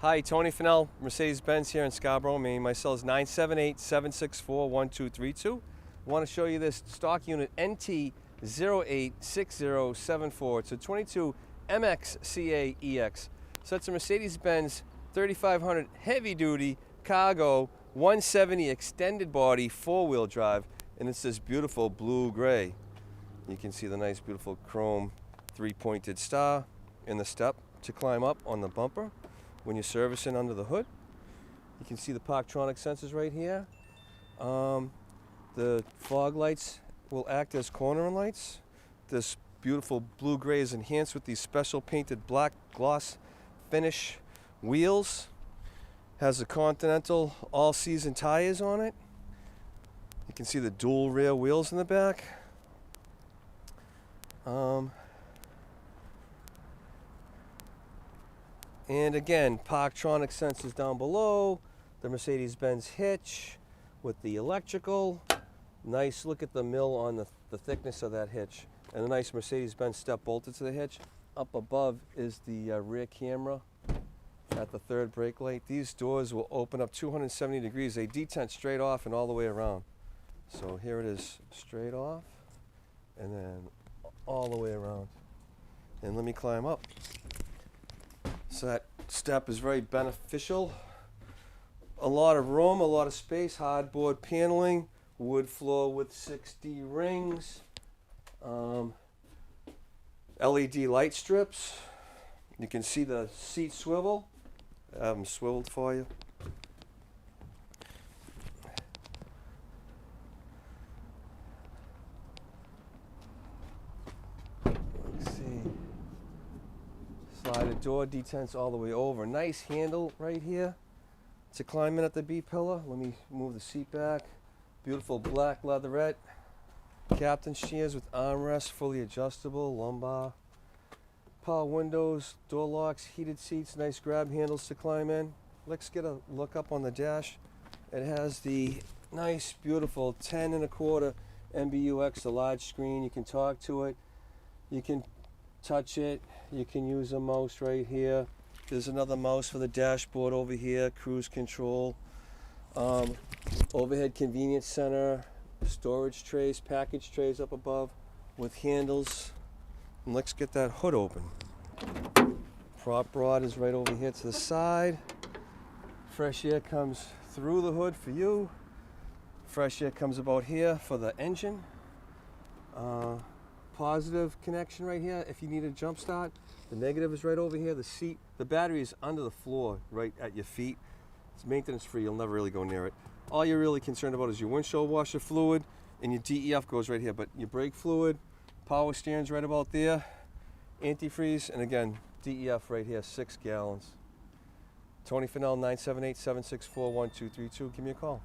Hi, Tony Fennell, Mercedes-Benz here in Scarborough, Maine. My cell is 978-764-1232. I want to show you this stock unit NT086074. It's a 22 MXCA EX. So it's a Mercedes-Benz 3500 heavy-duty cargo 170 extended body 4-wheel drive, and it's this beautiful blue-gray. You can see the nice, beautiful chrome 3-pointed star in the step to climb up on the bumper. When you're servicing under the hood, you can see the Parktronic sensors right here. The fog lights will act as cornering lights. This beautiful blue-gray is enhanced with these special painted black gloss finish wheels. Has the Continental all-season tires on it. You can see the dual rear wheels in the back. And again, Parktronic sensors down below, the Mercedes-Benz hitch with the electrical. Nice look at the mill on the thickness of that hitch. And a nice Mercedes-Benz step bolted to the hitch. Up above is the rear camera at the third brake light. These doors will open up 270 degrees. They detent straight off and all the way around. So here it is, straight off and then all the way around. And let me climb up. So that step is very beneficial. A lot of room, a lot of space, hardboard paneling, wood floor with 6D rings, LED light strips. You can see the seat swivel. I have them swiveled for you. Let's see. Sliding door detents all the way over. Nice handle right here to climb in at the B-pillar. Let me move the seat back. Beautiful black leatherette. Captain's chairs with armrests, fully adjustable, lumbar. Power windows, door locks, heated seats, nice grab handles to climb in. Let's get a look up on the dash. It has the nice, beautiful 10 1/4 MBUX, the large screen. You can talk to it. You can touch it. You can use a mouse right here. There's another mouse for the dashboard over here, cruise control. Overhead convenience center, storage trays, package trays up above with handles. And let's get that hood open. Prop rod is right over here to the side. Fresh air comes through the hood for you. Fresh air comes about here for the engine. Positive connection right here if you need a jump start. The negative is right over here. The seat, the battery is under the floor right at your feet. It's maintenance free, you'll never really go near it. All you're really concerned about is your windshield washer fluid, and your DEF goes right here, but your brake fluid, power steering's right about there, antifreeze, and again, DEF right here, 6 gallons. Tony Fennell, 978-764-1232, give me a call.